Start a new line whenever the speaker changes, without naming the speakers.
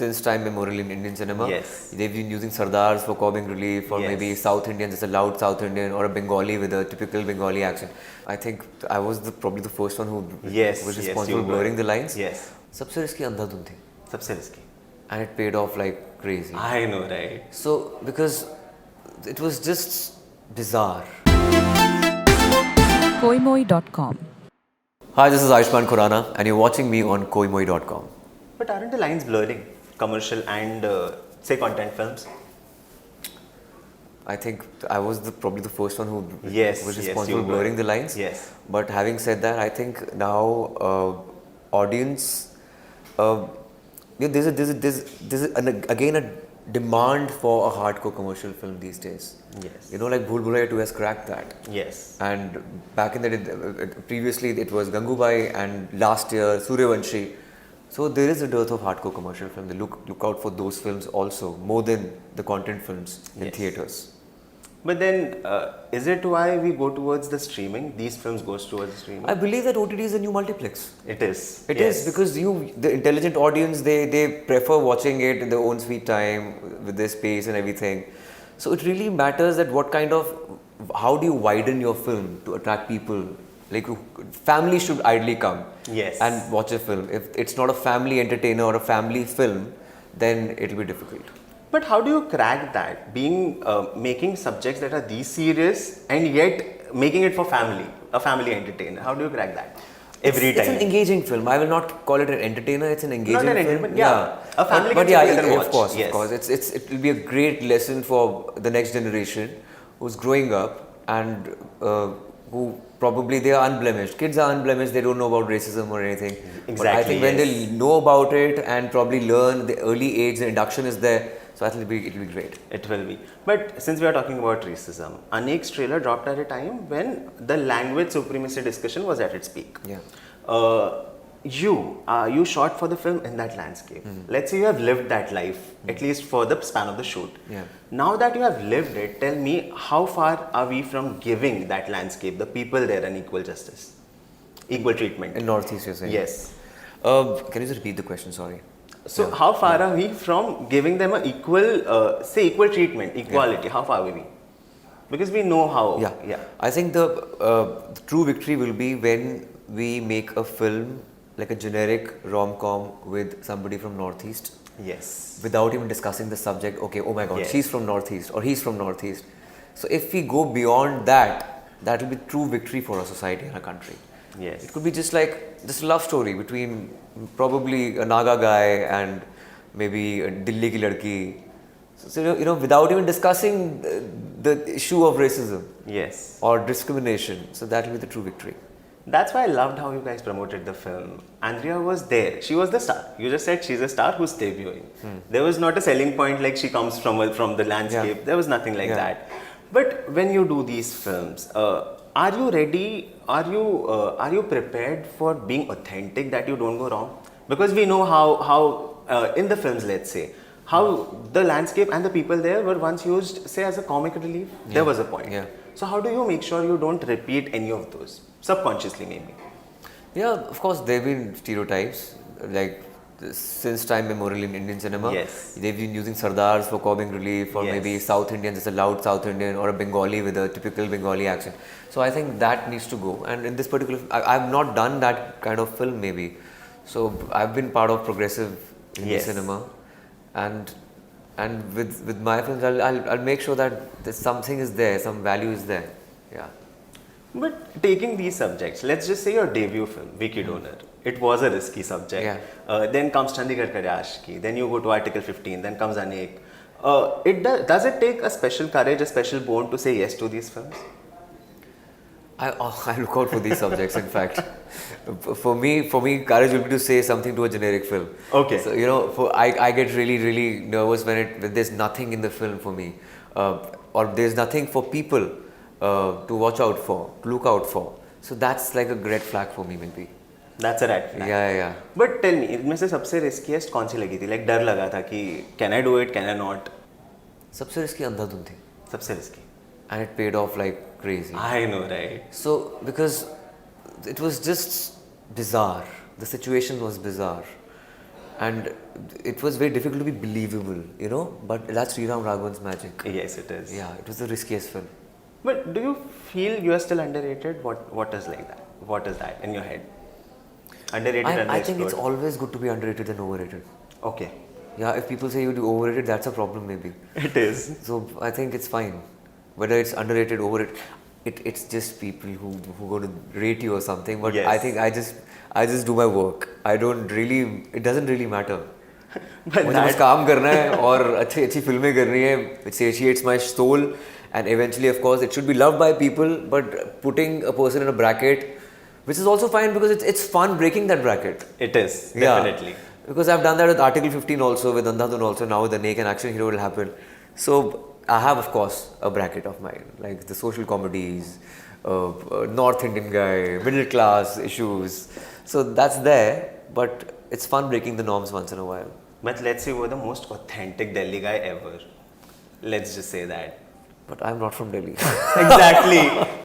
since time memorial in Indian cinema.
Yes.
They've been using Sardars for comic relief, or
Yes.
maybe South Indians, it's a loud South Indian, or a Bengali with a typical Bengali accent. I think I was probably the first one who
Yes,
was
yes,
responsible
you
for blurring
were.
the lines.
Yes.
सबसे risky अंधाधुन थी.
सबसे risky.
And it paid off like crazy.
I know, right?
So, because it was just bizarre.
Koimoi.com.
Hi, this is Ayushmann Khurrana, and you're watching me on Koimoi.com.
But aren't the lines blurring? Commercial and say content films?
I think I was probably the first one who
Yes,
was
yes,
responsible
you
for blurring
were.
the lines.
Yes.
But having said that, I think now audience, there's again a demand for a hardcore commercial film these days.
Yes.
You know, like Bhool Bhulaiya 2 has cracked that.
Yes.
And back in the day, previously it was Gangubai, and last year Suryavanshi. So there is a dearth of hardcore commercial film. They look out for those films also, more than the content films in
Yes.
theatres.
But then, is it why we go towards the streaming? These films goes towards the streaming?
I believe that OTT is a new multiplex.
It is.
It
Yes.
is because the intelligent audience, they prefer watching it in their own sweet time with their space and everything. So it really matters that how do you widen your film to attract people? Like, family should ideally come
Yes.
and watch a film. If it's not a family entertainer or a family film, then it'll be difficult.
But how do you crack that? Making subjects that are these serious and yet making it for family, a family entertainer. How do you crack that? Every time.
It's an engaging film. I will not call it an entertainer. It's an engaging
Not an
film.
entertainer, yeah. A family
but
can
yeah,
sit together and
of
watch.
course,
Yes.
of course. It will be a great lesson for the next generation who's growing up and who probably they are unblemished. Kids are unblemished. They don't know about racism or anything.
Exactly.
But I think when
yes.
they know about it and probably learn, the early age, the induction is there. So I think it'll be great.
It will be. But since we are talking about racism, Anek's trailer dropped at a time when the language supremacy discussion was at its peak.
Yeah.
You shot for the film in that landscape. Let's say you have lived that life, at least for the span of the shoot.
Yeah.
Now that you have lived it, tell me, how far are we from giving that landscape, the people there, an equal justice, equal treatment?
In Northeast, you're saying?
Yes.
Can you just repeat the question? Sorry.
So how far are we from giving them an equal, equal treatment, equality? How far are we? Because we know how.
Yeah. I think the true victory will be when we make a film like a generic rom-com with somebody from Northeast.
Yes.
Without even discussing the subject. Okay, oh my God,
Yes.
she's from Northeast or he's from Northeast. So if we go beyond that, that will be true victory for our society and our country.
Yes.
It could be just a love story between probably a Naga guy and maybe a Dilli ki ladki. So, without even discussing the issue of racism
Yes.
or discrimination. So that will be the true victory.
That's why I loved how you guys promoted the film. Andrea was there. She was the star. You just said she's a star who's debuting. There was not a selling point like she comes from the landscape.
Yeah.
There was nothing like
Yeah.
that. But when you do these films, are you ready? Are you prepared for being authentic, that you don't go wrong? Because we know how in the films, let's say, how the landscape and the people there were once used, say, as a comic relief.
Yeah.
There was a point.
Yeah.
So how do you make sure you don't repeat any of those? Subconsciously, maybe.
Yeah, of course, there have been stereotypes, like since time memorial in Indian cinema.
Yes.
They've been using Sardars for comic relief, or
Yes.
maybe South Indians, it's a loud South Indian, or a Bengali with a typical Bengali accent. So I think that needs to go. And in this particular, I've not done that kind of film maybe. So I've been part of progressive Hindi
Yes.
cinema, and with my films, I'll make sure that something is there, some value is there. Yeah.
But taking these subjects, let's just say your debut film, Vicky Donor, it was a risky subject.
Yeah.
Then comes Chandigarh Kare Aashki, then you go to Article 15, then comes Anek. Does it take a special courage, a special bone to say yes to these films?
I look out for these subjects. In fact, for me, courage will be to say something to a generic film.
Okay.
So I get really nervous when there's nothing in the film for me, or there's nothing for people to watch out for, to look out for. So that's like a red flag for me, maybe.
That's a red flag.
Yeah.
But tell me, इनमें से सबसे riskiest कौन सी लगी थी? Like डर लगा था कि can I do it, can I not?
सबसे risky अंधाधुन थी.
सबसे risky.
And it paid off like crazy.
I know, right?
So, because it was just bizarre. The situation was bizarre. and it was very difficult to be believable, you know. But that's Sriram Raghavan's magic.
Yes, it is.
Yeah, it was the riskiest film.
But do you feel you are still underrated? What is like that? What is that in your head? Underrated,
I think it's
underexplored.
always good to be underrated than overrated.
Okay.
Yeah, if people say you're overrated, that's a problem maybe.
It is.
So I think it's fine. Whether it's underrated, overrated, it's just people who going to rate you or something. But
Yes.
I think I just do my work. I don't really. It doesn't really matter.
But
मुझे बस
that,
काम करना है और अच्छी अच्छी फिल्में करनी है. It satiates my soul, and eventually, of course, it should be loved by people. But putting a person in a bracket, which is also fine because it's fun breaking that bracket.
it is definitely.
Yeah. Because I've done that with Article 15 also, with Andhadhun also, now with Anek and Action Hero will happen. So I have, of course, a bracket of mine, like the social comedies, North Indian guy, middle class issues. So that's there, but it's fun breaking the norms once in a while.
But let's say you were the most authentic Delhi guy ever. Let's just say that.
But I'm not from Delhi.
Exactly.